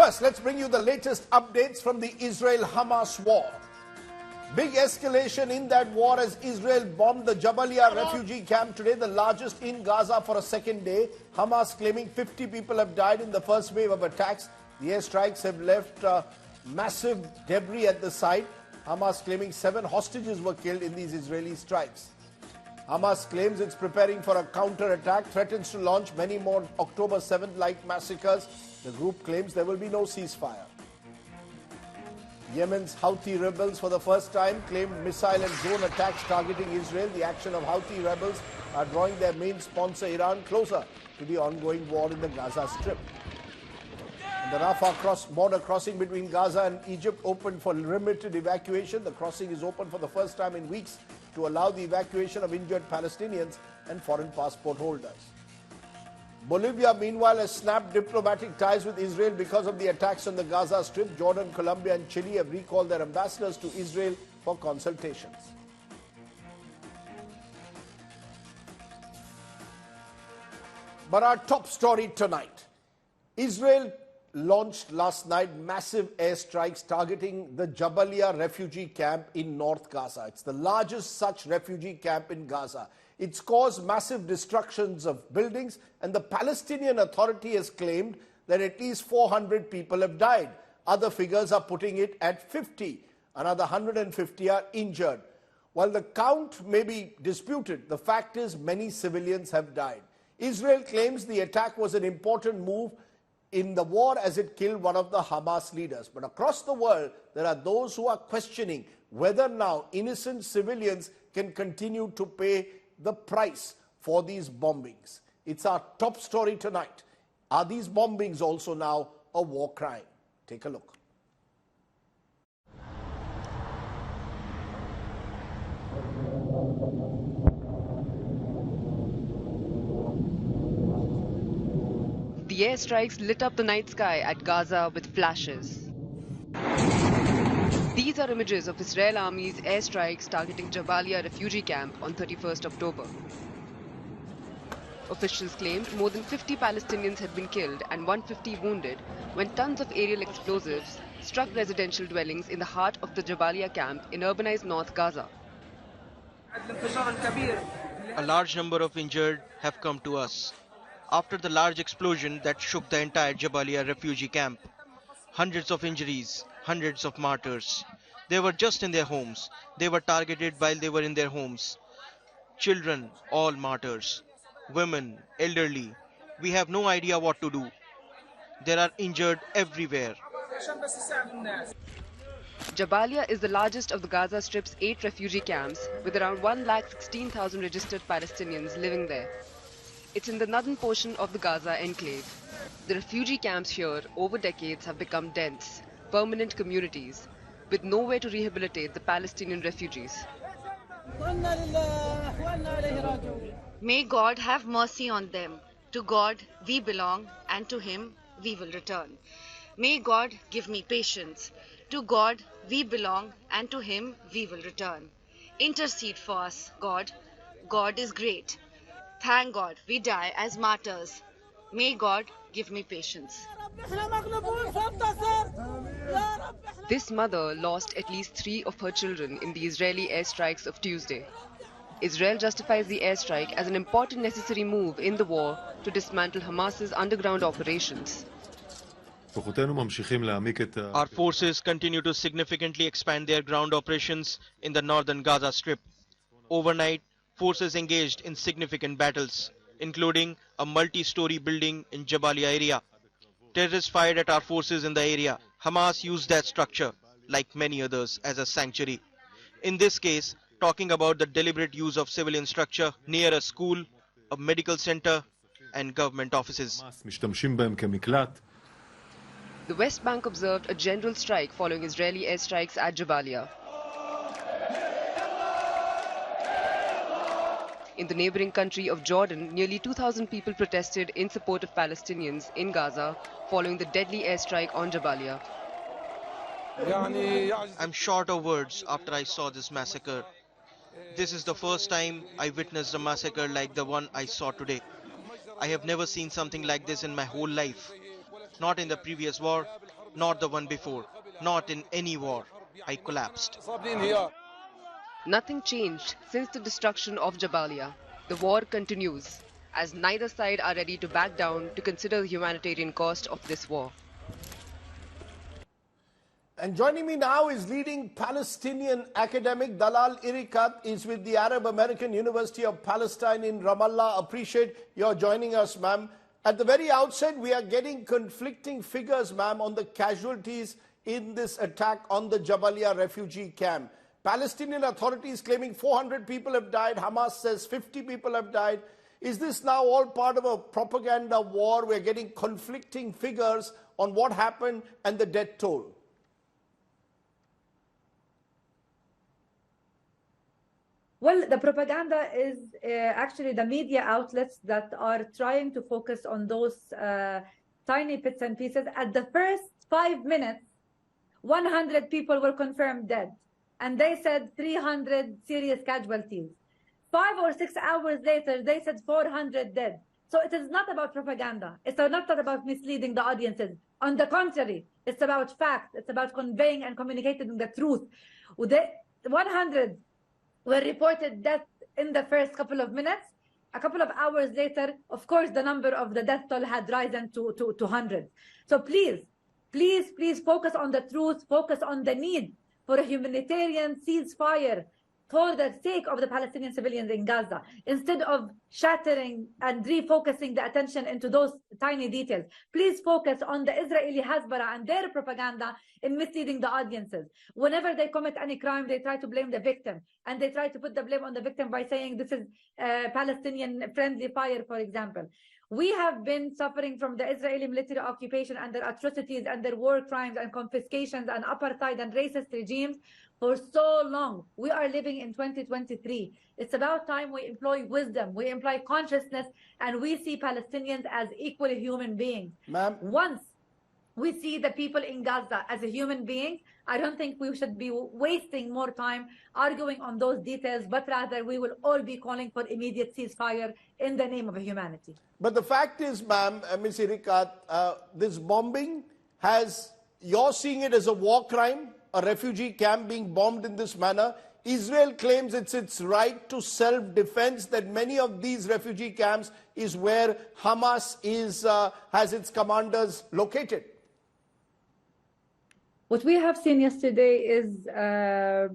first, let's bring you the latest updates from the Israel-Hamas war. Big escalation in that war as Israel bombed the Jabalia refugee camp today, the largest in Gaza for a second day. Hamas claiming 50 people have died in the first wave of attacks. The airstrikes have left massive debris at the site. Hamas claiming 7 hostages were killed in these Israeli strikes. Hamas claims it's preparing for a counter-attack, threatens to launch many more October 7th-like massacres. The group claims there will be no ceasefire. Yemen's Houthi rebels for the first time claimed missile and drone attacks targeting Israel. The action of Houthi rebels are drawing their main sponsor Iran closer to the ongoing war in the Gaza Strip. And the Rafah border crossing between Gaza and Egypt opened for limited evacuation. The crossing is open for the first time in weeks to allow the evacuation of injured Palestinians and foreign passport holders. Bolivia, meanwhile, has snapped diplomatic ties with Israel because of the attacks on the Gaza Strip. Jordan, Colombia and Chile have recalled their ambassadors to Israel for consultations. But our top story tonight. Israel launched last night massive airstrikes targeting the Jabalia refugee camp in North Gaza. It's the largest such refugee camp in Gaza. It's caused massive destructions of buildings, and the Palestinian Authority has claimed that at least 400 people have died. Other figures are putting it at 50. Another 150 are injured. While the count may be disputed, the fact is many civilians have died. Israel claims the attack was an important move in the war as it killed one of the Hamas leaders. But across the world, there are those who are questioning whether now innocent civilians can continue to pay the price for these bombings. It's our top story tonight. Are these bombings also now a war crime? Take a look. The airstrikes lit up the night sky at Gaza with flashes. These are images of Israel Army's airstrikes targeting Jabalia refugee camp on 31st October. Officials claimed more than 50 Palestinians had been killed and 150 wounded when tons of aerial explosives struck residential dwellings in the heart of the Jabalia camp in urbanized North Gaza. A large number of injured have come to us after the large explosion that shook the entire Jabalia refugee camp. Hundreds of injuries, hundreds of martyrs. They were just in their homes. They were targeted while they were in their homes. Children, all martyrs. Women, elderly. We have no idea what to do. There are injured everywhere. Jabalia is the largest of the Gaza Strip's 8 refugee camps, with around 116,000 registered Palestinians living there. It's in the northern portion of the Gaza enclave. The refugee camps here over decades have become dense, permanent communities, with nowhere to rehabilitate the Palestinian refugees. May God have mercy on them. To God we belong, and to Him we will return. May God give me patience. To God we belong, and to Him we will return. Intercede for us, God. God is great. Thank God we die as martyrs. May God give me patience. This mother lost at least 3 of her children in the Israeli airstrikes of Tuesday. Israel justifies the airstrike as an important necessary move in the war to dismantle Hamas's underground operations. Our forces continue to significantly expand their ground operations in the northern Gaza Strip. Overnight, forces engaged in significant battles, including a multi-story building in Jabalia area. Terrorists fired at our forces in the area. Hamas used that structure, like many others, as a sanctuary. In this case, talking about the deliberate use of civilian structure near a school, a medical center, and government offices. The West Bank observed a general strike following Israeli airstrikes at Jabalia. In the neighboring country of Jordan, nearly 2,000 people protested in support of Palestinians in Gaza following the deadly airstrike on Jabalia. I'm short of words after I saw this massacre. This is the first time I witnessed a massacre like the one I saw today. I have never seen something like this in my whole life. Not in the previous war, not the one before. Not in any war. I collapsed. Nothing changed since the destruction of Jabalia. The war continues, as neither side are ready to back down to consider the humanitarian cost of this war. And joining me now is leading Palestinian academic Dalal Iriqat is with the Arab American University of Palestine in Ramallah. Appreciate your joining us, ma'am. At the very outset, we are getting conflicting figures, ma'am, on the casualties in this attack on the Jabalia refugee camp. Palestinian authorities claiming 400 people have died. Hamas says 50 people have died. Is this now all part of a propaganda war? We're getting conflicting figures on what happened and the death toll. Well, the propaganda is actually the media outlets that are trying to focus on those tiny bits and pieces. At the first 5 minutes, 100 people were confirmed dead. And they said 300 serious casualties. 5 or 6 hours later, they said 400 dead. So it is not about propaganda. It's not about misleading the audiences. On the contrary, it's about facts. It's about conveying and communicating the truth. 100 were reported death in the first couple of minutes. A couple of hours later, of course, the number of the death toll had risen to hundreds. So please focus on the truth, focus on the need for a humanitarian ceasefire for the sake of the Palestinian civilians in Gaza, instead of shattering and refocusing the attention into those tiny details. Please focus on the Israeli Hezbollah and their propaganda in misleading the audiences. Whenever they commit any crime, they try to blame the victim, and they try to put the blame on the victim by saying this is Palestinian-friendly fire, for example. We have been suffering from the Israeli military occupation and their atrocities and their war crimes and confiscations and apartheid and racist regimes for so long. We are living in 2023. It's about time we employ wisdom, we employ consciousness, and we see Palestinians as equally human beings. Ma'am. Once we see the people in Gaza as a human being, I don't think we should be wasting more time arguing on those details, but rather we will all be calling for immediate ceasefire in the name of humanity. But the fact is, ma'am, Ms. Iriqat, this bombing you're seeing it as a war crime, a refugee camp being bombed in this manner. Israel claims it's its right to self-defense, that many of these refugee camps is where Hamas has its commanders located. What we have seen yesterday is a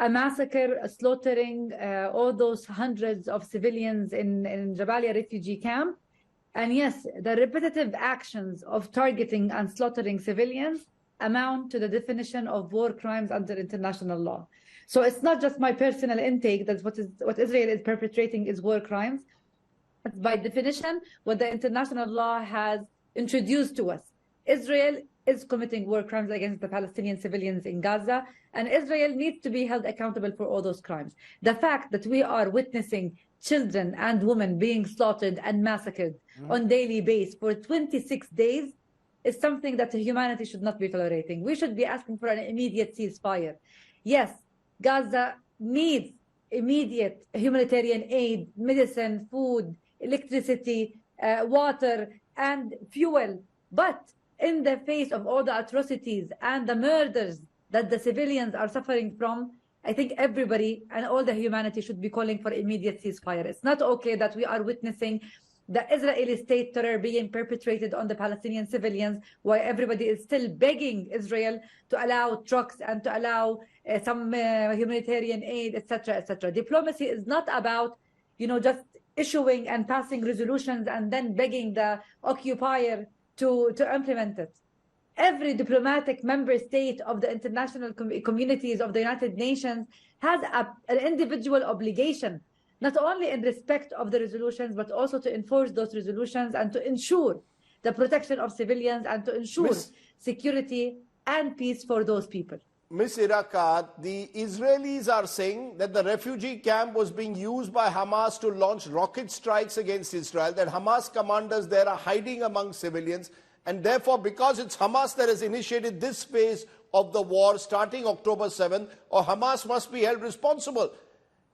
massacre, a slaughtering all those hundreds of civilians in Jabalia refugee camp. And yes, the repetitive actions of targeting and slaughtering civilians amount to the definition of war crimes under international law. So it's not just my personal intake that what Israel is perpetrating is war crimes. It's by definition what the international law has introduced to us. Israel is committing war crimes against the Palestinian civilians in Gaza, and Israel needs to be held accountable for all those crimes. The fact that we are witnessing children and women being slaughtered and massacred on daily basis for 26 days is something that humanity should not be tolerating. We should be asking for an immediate ceasefire. Yes, Gaza needs immediate humanitarian aid, medicine, food, electricity, water, and fuel. But in the face of all the atrocities and the murders that the civilians are suffering from, I think everybody and all the humanity should be calling for immediate ceasefire. It's not okay that we are witnessing the Israeli state terror being perpetrated on the Palestinian civilians, while everybody is still begging Israel to allow trucks and to allow some humanitarian aid, etc., etc. Diplomacy is not about, just issuing and passing resolutions and then begging the occupier to implement it. Every diplomatic member state of the international communities of the United Nations has an individual obligation, not only in respect of the resolutions, but also to enforce those resolutions and to ensure the protection of civilians and to ensure security and peace for those people. Ms. Iriqat, the Israelis are saying that the refugee camp was being used by Hamas to launch rocket strikes against Israel, that Hamas commanders there are hiding among civilians, and therefore, because it's Hamas that has initiated this phase of the war starting October 7th, or Hamas must be held responsible.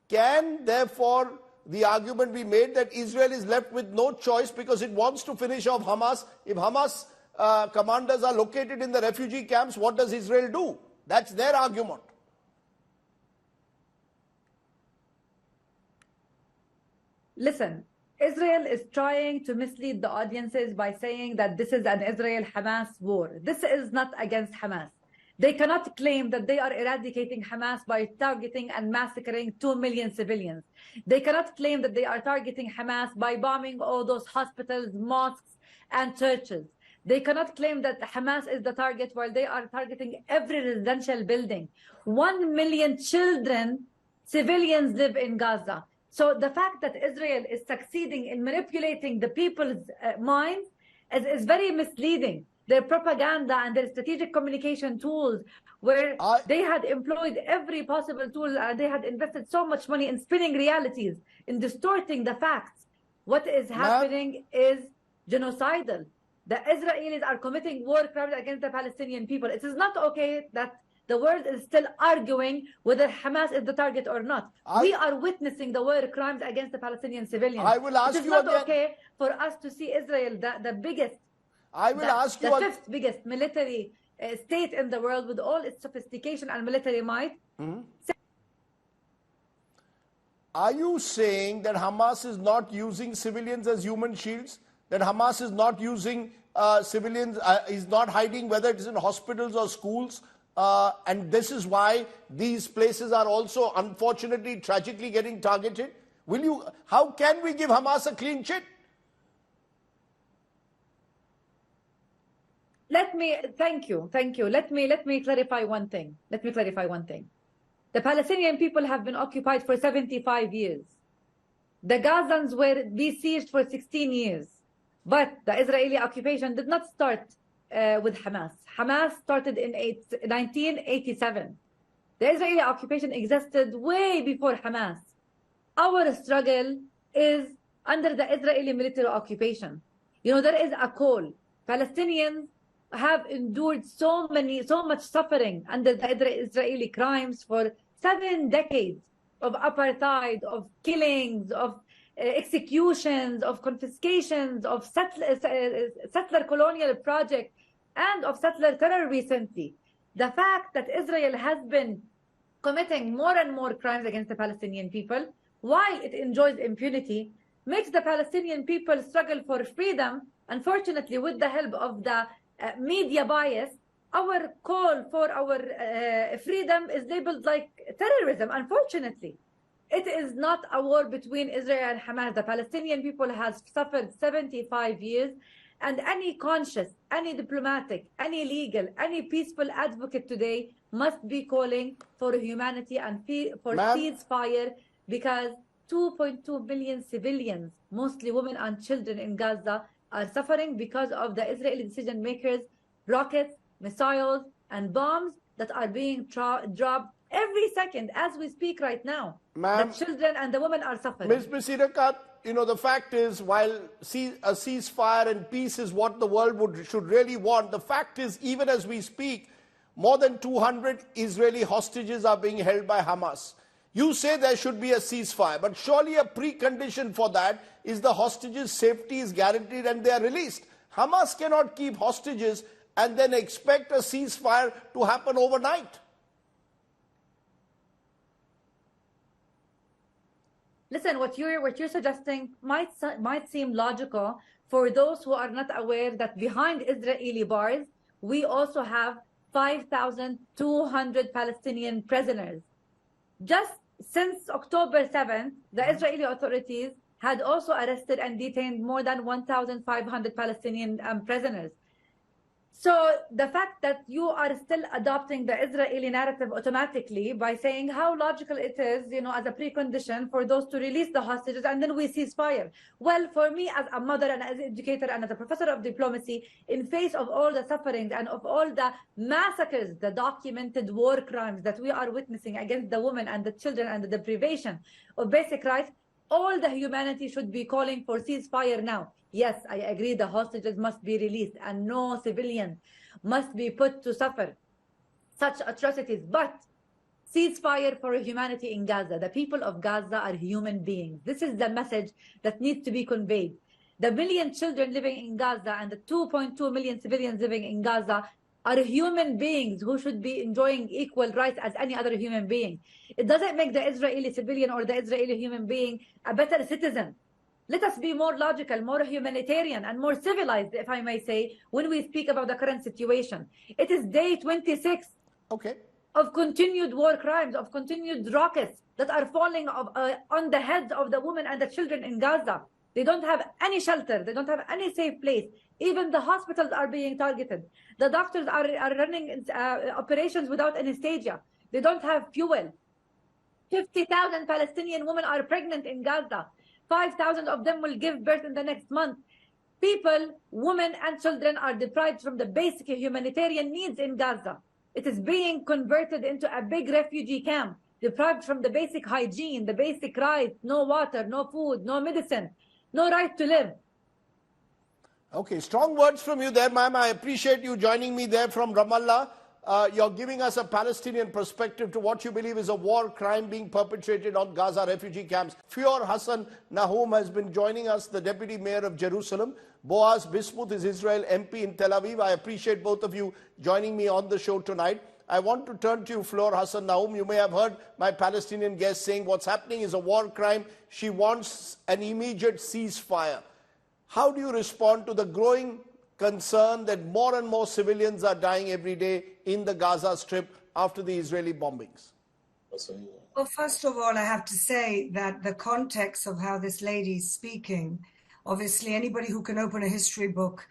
Can, therefore, the argument be made that Israel is left with no choice because it wants to finish off Hamas? If Hamas commanders are located in the refugee camps. What does Israel do? That's their argument. Listen, Israel is trying to mislead the audiences by saying that this is an Israel-Hamas war. This is not against Hamas. They cannot claim that they are eradicating Hamas by targeting and massacring 2 million civilians. They cannot claim that they are targeting Hamas by bombing all those hospitals, mosques, and churches. They cannot claim that Hamas is the target while they are targeting every residential building. 1 million children, civilians live in Gaza. So the fact that Israel is succeeding in manipulating the people's minds is very misleading. Their propaganda and their strategic communication tools, where they had employed every possible tool, they had invested so much money in spinning realities, in distorting the facts. What is happening is genocidal. The Israelis are committing war crimes against the Palestinian people. It is not okay that the world is still arguing whether Hamas is the target or not. We are witnessing the war crimes against the Palestinian civilians. I will ask it is you not again. Okay for us to see Israel, the biggest, the fifth biggest military state in the world with all its sophistication and military might. Are you saying that Hamas is not using civilians as human shields? That Hamas is not using civilians, is not hiding, whether it is in hospitals or schools? And this is why these places are also, unfortunately, tragically getting targeted. How can we give Hamas a clean sheet? Thank you. Let me clarify one thing. The Palestinian people have been occupied for 75 years. The Gazans were besieged for 16 years. But the Israeli occupation did not start with Hamas. Hamas started in 1987. The Israeli occupation existed way before Hamas. Our struggle is under the Israeli military occupation. There is a call. Palestinians have endured so much suffering under the Israeli crimes for 7 decades of apartheid, of killings, of executions, of confiscations, of settler colonial project, and of settler terror recently. The fact that Israel has been committing more and more crimes against the Palestinian people while it enjoys impunity makes the Palestinian people struggle for freedom. Unfortunately, with the help of the media bias, our call for our freedom is labeled like terrorism, unfortunately. It is not a war between Israel and Hamas. The Palestinian people has suffered 75 years, and any conscious, any diplomatic, any legal, any peaceful advocate today must be calling for humanity and for ceasefire, because 2.2 million civilians, mostly women and children in Gaza, are suffering because of the Israeli decision makers, rockets, missiles, and bombs that are being dropped every second as we speak right now. The children and the women are suffering. Ms. Iriqat, the fact is, while a ceasefire and peace is what the world should really want, the fact is, even as we speak, more than 200 Israeli hostages are being held by Hamas. You say there should be a ceasefire, but surely a precondition for that is the hostages' safety is guaranteed and they are released. Hamas cannot keep hostages and then expect a ceasefire to happen overnight. Listen, what you're suggesting might seem logical for those who are not aware that behind Israeli bars, we also have 5,200 Palestinian prisoners. Just since October 7th, the Israeli authorities had also arrested and detained more than 1,500 Palestinian prisoners. So the fact that you are still adopting the Israeli narrative automatically by saying how logical it is, as a precondition for those to release the hostages and then we ceasefire. Well, for me as a mother and as an educator and as a professor of diplomacy, in face of all the sufferings and of all the massacres, the documented war crimes that we are witnessing against the women and the children and the deprivation of basic rights, all the humanity should be calling for ceasefire now. Yes, I agree the hostages must be released and no civilian must be put to suffer such atrocities. But ceasefire for humanity in Gaza. The people of Gaza are human beings. This is the message that needs to be conveyed. The million children living in Gaza and the 2.2 million civilians living in Gaza are human beings who should be enjoying equal rights as any other human being. It doesn't make the Israeli civilian or the Israeli human being a better citizen. Let us be more logical, more humanitarian, and more civilized, if I may say, when we speak about the current situation. It is day 26 of continued war crimes, of continued rockets that are falling on the heads of the women and the children in Gaza. They don't have any shelter. They don't have any safe place. Even the hospitals are being targeted. The doctors are running operations without anesthesia. They don't have fuel. 50,000 Palestinian women are pregnant in Gaza. 5,000 of them will give birth in the next month. People, women and children are deprived from the basic humanitarian needs in Gaza. It is being converted into a big refugee camp, deprived from the basic hygiene, the basic rights, no water, no food, no medicine, no right to live. Okay, strong words from you there, ma'am. I appreciate you joining me there from Ramallah. You're giving us a Palestinian perspective to what you believe is a war crime being perpetrated on Gaza refugee camps. Fior Hassan Nahum has been joining us, the Deputy Mayor of Jerusalem. Boaz Bismuth is Israel MP in Tel Aviv. I appreciate both of you joining me on the show tonight. I want to turn to you, Fior Hassan Nahum. You may have heard my Palestinian guest saying what's happening is a war crime. She wants an immediate ceasefire. How do you respond to the growing concern that more and more civilians are dying every day in the Gaza Strip after the Israeli bombings? Well, first of all, I have to say that the context of how this lady is speaking, obviously anybody who can open a history book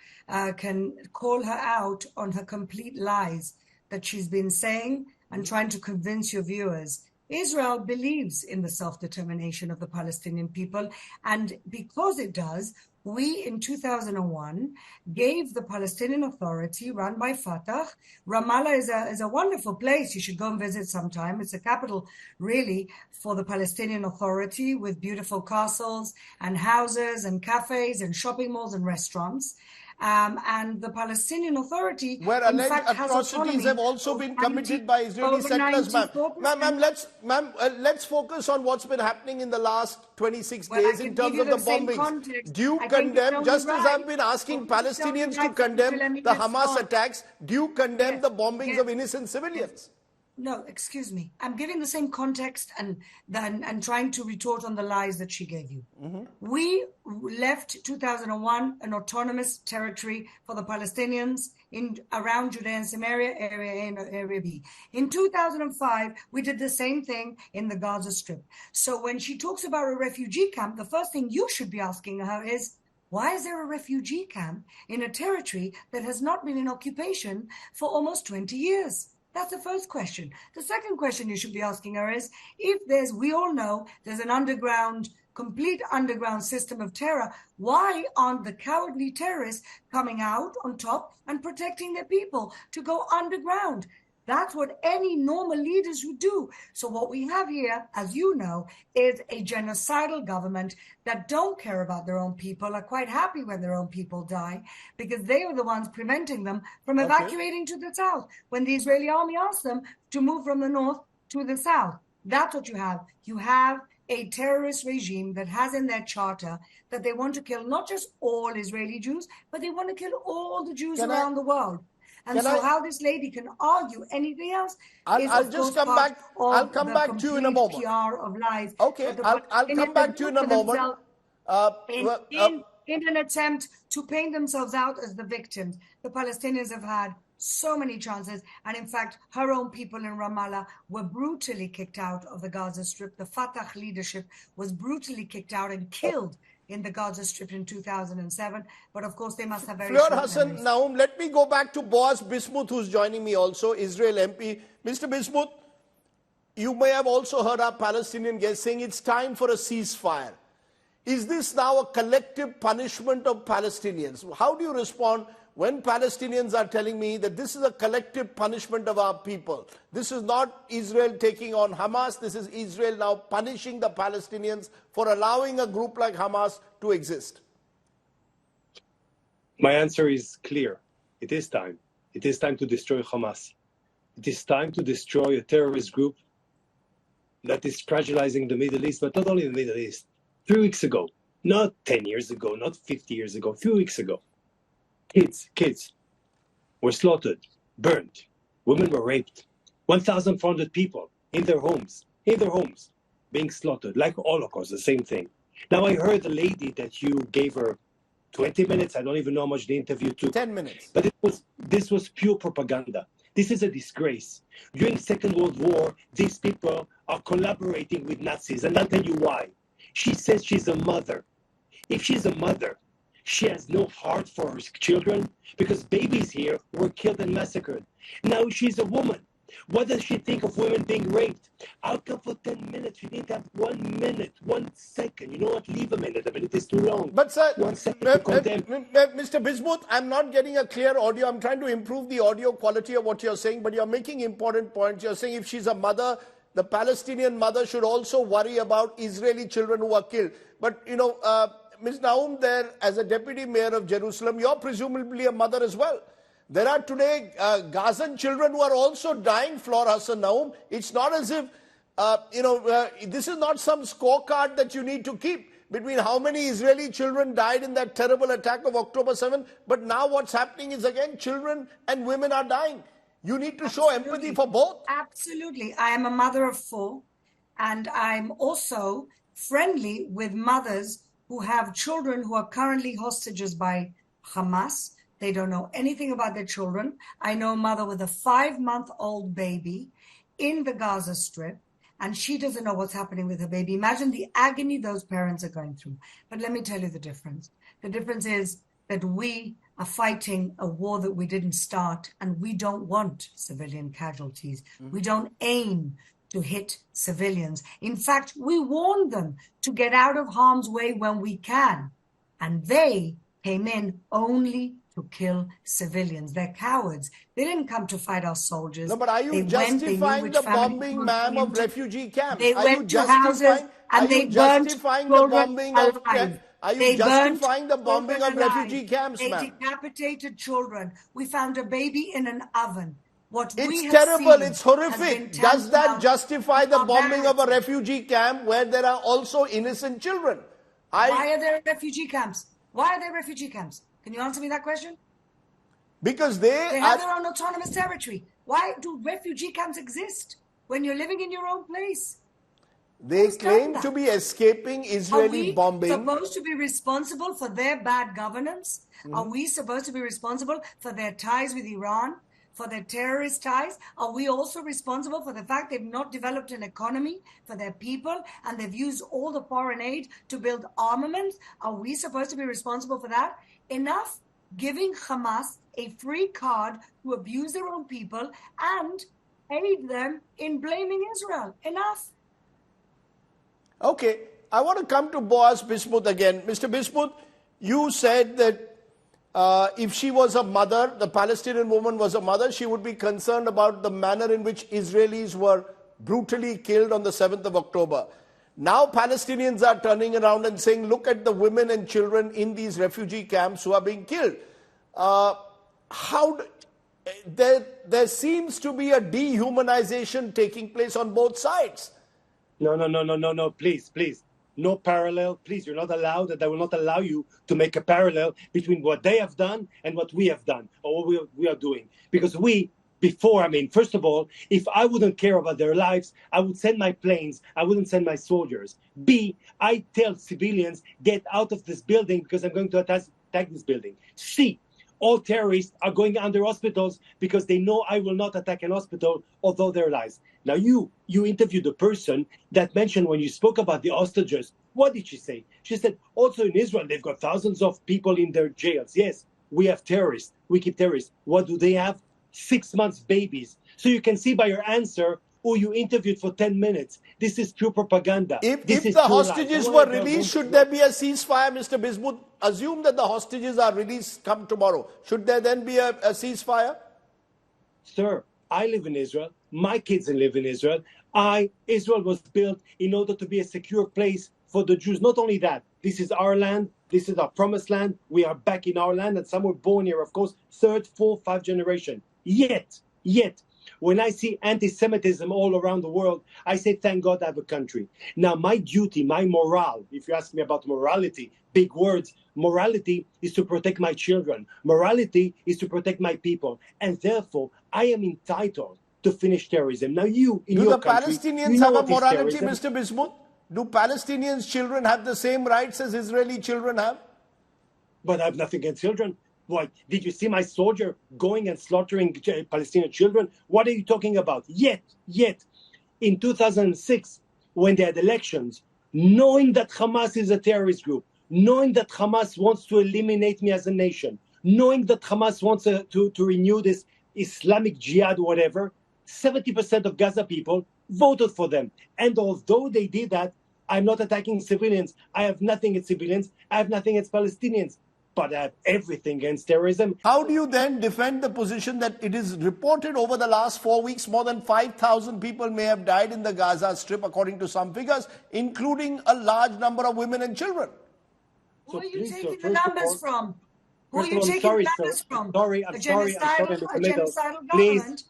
can call her out on her complete lies that she's been saying and trying to convince your viewers. Israel believes in the self-determination of the Palestinian people, and because it does, we, in 2001, gave the Palestinian Authority, run by Fatah. Ramallah is a wonderful place. You should go and visit sometime. It's a capital, really, for the Palestinian Authority, with beautiful castles and houses and cafes and shopping malls and restaurants. And the Palestinian Authority, where alleged atrocities have also been committed by Israeli settlers, ma'am. Let's focus on what's been happening in the last 26 days in terms of the bombings. Do you condemn, just as I've been asking Palestinians to condemn the Hamas attacks, do you condemn the bombings of innocent civilians? No, excuse me. I'm giving the same context and trying to retort on the lies that she gave you. We left 2001 an autonomous territory for the Palestinians in around Judea and Samaria, Area A and Area B. In 2005, we did the same thing in the Gaza Strip. So when she talks about a refugee camp, the first thing you should be asking her is, why is there a refugee camp in a territory that has not been in occupation for almost 20 years? That's the first question. The second question you should be asking her is, we all know there's an complete underground system of terror, why aren't the cowardly terrorists coming out on top and protecting their people to go underground? That's what any normal leaders would do. So what we have here, as you know, is a genocidal government that don't care about their own people, are quite happy when their own people die, because they were the ones preventing them from evacuating to the south when the Israeli army asked them to move from the north to the south. That's what you have. You have a terrorist regime that has in their charter that they want to kill not just all Israeli Jews, but they want to kill all the Jews around the world. And so how this lady can argue anything else I'll just come back. I'll come back to you in a moment. PR of lies. Okay, I'll come back to you in a moment. In an attempt to paint themselves out as the victims, the Palestinians have had so many chances. And in fact, her own people in Ramallah were brutally kicked out of the Gaza Strip. The Fatah leadership was brutally kicked out and killed in the Gaza Strip in 2007, but of course they must have very Fior Hassan Nahum, let me go back to Boaz Bismuth, who's joining me also, Israel MP. Mr. Bismuth, you may have also heard our Palestinian guest saying it's time for a ceasefire. Is this now a collective punishment of Palestinians? How do you respond when Palestinians are telling me that this is a collective punishment of our people? This is not Israel taking on Hamas. This is Israel now punishing the Palestinians for allowing a group like Hamas to exist. My answer is clear. It is time. It is time to destroy Hamas. It is time to destroy a terrorist group that is fragilizing the Middle East, but not only the Middle East. 3 weeks ago, Not 10 years ago, not 50 years ago, a few weeks ago. Kids were slaughtered, burned. Women were raped. 1,400 people in their homes, being slaughtered, like Holocaust, the same thing. Now I heard the lady that you gave her 20 minutes, I don't even know how much the interview took. 10 minutes. But this was pure propaganda. This is a disgrace. During Second World War, these people are collaborating with Nazis, and I'll tell you why. She says she's a mother. If she's a mother, she has no heart for her children because babies here were killed and massacred. Now she's a woman. What does she think of women being raped? How come for 10 minutes you didn't have 1 minute, 1 second? You know what? Leave a minute is too long. But sir, 1 second to condemn. Mr. Bismuth, I'm not getting a clear audio. I'm trying to improve the audio quality of what you're saying, but you're making important points. You're saying if she's a mother, the Palestinian mother should also worry about Israeli children who are killed. But, you know, Ms. Naum there, as a deputy mayor of Jerusalem, you're presumably a mother as well. There are today Gazan children who are also dying, Flor Hassan Naum. It's not as if, this is not some scorecard that you need to keep between how many Israeli children died in that terrible attack of October 7. But now what's happening is, again, children and women are dying. You need to show empathy for both. Absolutely. I am a mother of 4, and I'm also friendly with mothers who have children who are currently hostages by Hamas. They don't know anything about their children. I know a mother with a 5-month-old baby in the Gaza Strip, and she doesn't know what's happening with her baby. Imagine the agony those parents are going through. But let me tell you the difference. The difference is that we are fighting a war that we didn't start, and we don't want civilian casualties. We don't aim to hit civilians. In fact, we warn them to get out of harm's way when we can. And they came in only to kill civilians. They're cowards. They didn't come to fight our soldiers. No, but are you justifying the bombing, ma'am, of refugee camps? They went to houses and they burnt children alive. Are you justifying the bombing of refugee camps, ma'am? They decapitated children. We found a baby in an oven. It's terrible. It's horrific. Does that justify the bombing of a refugee camp where there are also innocent children? Why are there refugee camps? Why are there refugee camps? Can you answer me that question? Because they have their own autonomous territory. Why do refugee camps exist when you're living in your own place? They claim to be escaping Israeli bombing. Are we supposed to be responsible for their bad governance? Are we supposed to be responsible for their ties with Iran? For their terrorist ties? Are we also responsible for the fact they've not developed an economy for their people and they've used all the foreign aid to build armaments? Are we supposed to be responsible for that? Enough giving Hamas a free card to abuse their own people and aid them in blaming Israel. Enough. Okay, I want to come to Boaz Bismuth again. Mr. Bismuth, you said that if she was a mother, the Palestinian woman was a mother, she would be concerned about the manner in which Israelis were brutally killed on the 7th of October. Now Palestinians are turning around and saying, look at the women and children in these refugee camps who are being killed. There seems to be a dehumanization taking place on both sides. No, please. No parallel, please. You're not allowed, and I will not allow you to make a parallel between what they have done and what we have done, or what we are doing. Because first of all, if I wouldn't care about their lives, I would send my planes, I wouldn't send my soldiers. B, I tell civilians, get out of this building because I'm going to attack this building. C, all terrorists are going under hospitals because they know I will not attack an hospital, although their lives. Now you interviewed the person that mentioned when you spoke about the hostages. What did she say? She said, also in Israel, they've got thousands of people in their jails. Yes, we have terrorists. We keep terrorists. What do they have? 6 months babies. So you can see by your answer who you interviewed for 10 minutes. This is pure propaganda. If the hostages were released, should there be a ceasefire, Mr. Bismuth? Assume that the hostages are released come tomorrow. Should there then be a ceasefire? Sir, I live in Israel. My kids live in Israel. Israel was built in order to be a secure place for the Jews. Not only that, this is our land. This is our promised land. We are back in our land, and some were born here, of course, 3rd, 4th, 5th generation. Yet, When I see anti-Semitism all around the world, I say, thank God I have a country. Now, my duty, my morale, if you ask me about morality, big words, morality is to protect my children. Morality is to protect my people. And therefore, I am entitled to finish terrorism. Now, you, in Do your the country, Palestinians you know have a what is morality, terrorism. Mr. Bismuth? Do Palestinians' children have the same rights as Israeli children have? But I have nothing against children. What? Did you see my soldier going and slaughtering Palestinian children? What are you talking about? Yet, in 2006, when they had elections, knowing that Hamas is a terrorist group, knowing that Hamas wants to eliminate me as a nation, knowing that Hamas wants to renew this Islamic jihad, whatever, 70% of Gaza people voted for them. And although they did that, I'm not attacking civilians. I have nothing against civilians. I have nothing against Palestinians. But I have everything against terrorism. How do you then defend the position that it is reported over the last 4 weeks, more than 5,000 people may have died in the Gaza Strip, according to some figures, including a large number of women and children? Who are you taking the numbers from? Who are you I'm taking sorry, the sir. numbers from? I'm sorry. I'm A in the middle. genocidal government?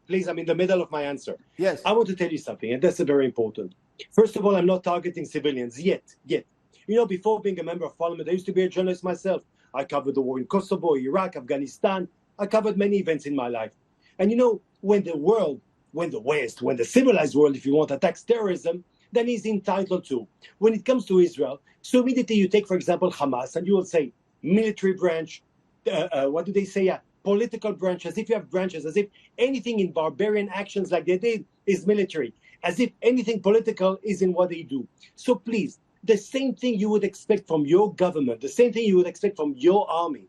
Please, I'm in the middle of my answer. Yes. I want to tell you something, and that's very important. First of all, I'm not targeting civilians yet. You know, before being a member of parliament, I used to be a journalist myself. I covered the war in Kosovo, Iraq, Afghanistan. I covered many events in my life. And you know, when the West, when the civilized world, if you want, attacks terrorism, then he's entitled to. When it comes to Israel, so immediately you take, for example, Hamas, and you will say, military branch, what do they say? Political branch, as if you have branches, as if anything in barbarian actions like they did is military, as if anything political is in what they do. So please, the same thing you would expect from your government, the same thing you would expect from your army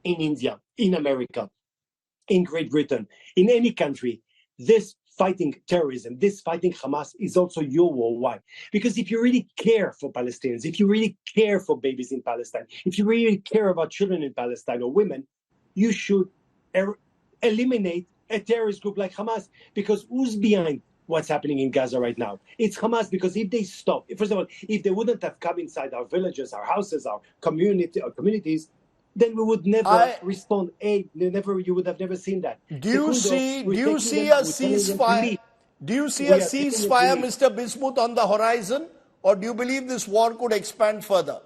in India, in America, in Great Britain, in any country, this fighting terrorism, this fighting Hamas is also your war. Why? Because if you really care for Palestinians, if you really care for babies in Palestine, if you really care about children in Palestine or women, you should eliminate a terrorist group like Hamas. Because who's behind what's happening in Gaza right now? It's Hamas. Because if they stop, first of all, if they wouldn't have come inside our villages, our houses, our communities, then we would never respond. You would have never seen that. Do you see a ceasefire? Do you see a ceasefire, Mr. Bismuth, on the horizon, or do you believe this war could expand further?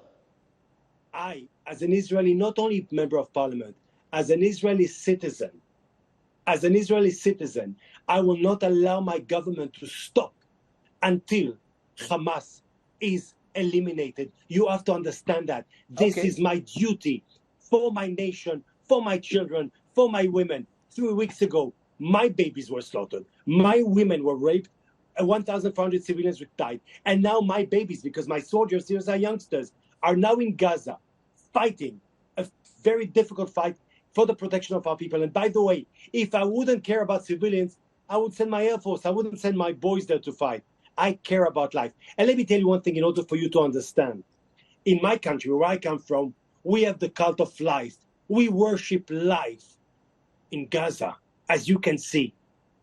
I, as an Israeli, not only member of parliament, as an Israeli citizen, I will not allow my government to stop until Hamas is eliminated. You have to understand that. This is my duty for my nation, for my children, for my women. 3 weeks ago, my babies were slaughtered. My women were raped. 1,400 civilians died. And now my babies, because my soldiers, these are youngsters, are now in Gaza fighting a very difficult fight for the protection of our people. And by the way, if I wouldn't care about civilians, I would send my Air Force. I wouldn't send my boys there to fight. I care about life. And let me tell you one thing in order for you to understand. In my country, where I come from, we have the cult of life. We worship life. In Gaza, as you can see,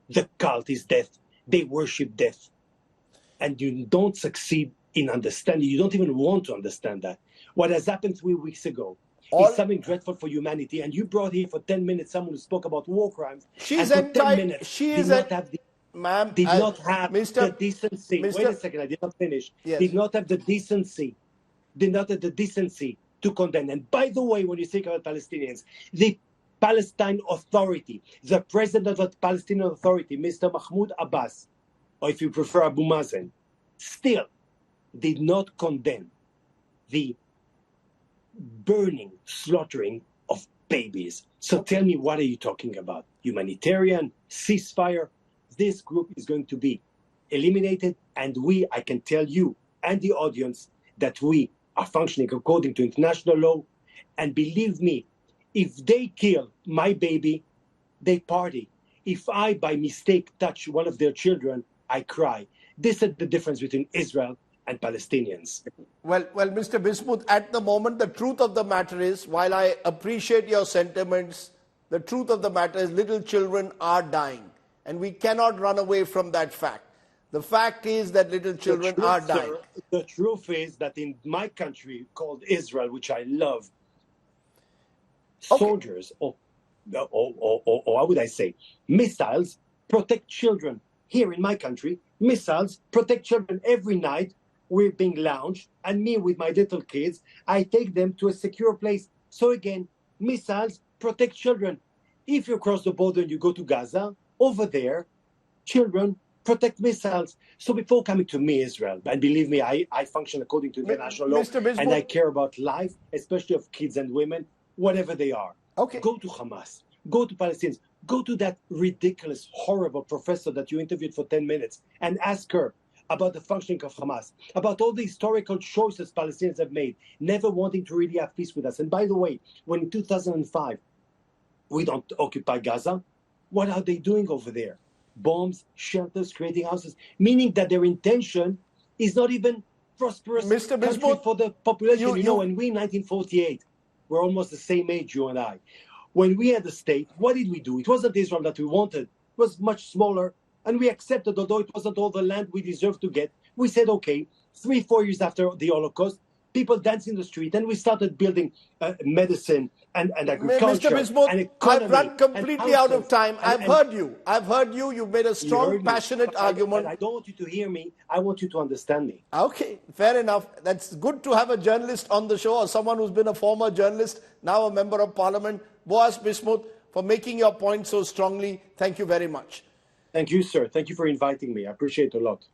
the cult is death. They worship death. And you don't succeed in understanding. You don't even want to understand that. What has happened 3 weeks ago is something dreadful for humanity. And you brought here for 10 minutes someone who spoke about war crimes. She's and for 10 minutes did not have the decency. Wait a second, I did not finish. Yes. Did not have the decency to condemn. And by the way, when you think about Palestinians, the Palestine Authority, the president of the Palestinian Authority, Mr. Mahmoud Abbas, or if you prefer Abu Mazen, still did not condemn the burning, slaughtering of babies. So tell me, what are you talking about? Humanitarian, ceasefire? This group is going to be eliminated, and I can tell you and the audience that we are functioning according to international law. And believe me, if they kill my baby, they party. If I, by mistake, touch one of their children, I cry. This is the difference between Israel and Palestinians. Well, Mr. Bismuth, at the moment, the truth of the matter is, while I appreciate your sentiments, the truth of the matter is little children are dying. And we cannot run away from that fact. The fact is that little children are dying. Sir, the truth is that in my country called Israel, which I love, soldiers or or how would I say, missiles protect children. Here in my country, missiles protect children. Every night we're being launched, and me with my little kids, I take them to a secure place. So again, missiles protect children. If you cross the border and you go to Gaza, over there, children protect missiles. So before coming to me, Israel, and believe me, I function according to international law, Mr. Bismuth, and I care about life, especially of kids and women, whatever they are. Okay. Go to Hamas, go to Palestinians, go to that ridiculous, horrible professor that you interviewed for 10 minutes and ask her about the functioning of Hamas, about all the historical choices Palestinians have made, never wanting to really have peace with us. And by the way, when in 2005, we don't occupy Gaza, what are they doing over there? Bombs, shelters, creating houses, meaning that their intention is not even prosperous Mr. country Bismuth, for the population. you- Know, when we in 1948, we're almost the same age, you and I. When we had a state, what did we do? It wasn't Israel that we wanted. It was much smaller, and we accepted, although it wasn't all the land we deserved to get. We said, okay, 3-4 years after the Holocaust, people danced in the street, and we started building medicine and agriculture. Mr. Bismuth, and economy I've run completely and out of houses. time. I've And- heard you. I've heard you. You've made a You strong, heard me. passionate But argument. I don't want you to hear me. I want you to understand me. Okay, fair enough. That's good to have a journalist on the show, or someone who's been a former journalist, now a member of parliament. Boaz Bismuth, for making your point so strongly. Thank you very much. Thank you, sir. Thank you for inviting me. I appreciate it a lot.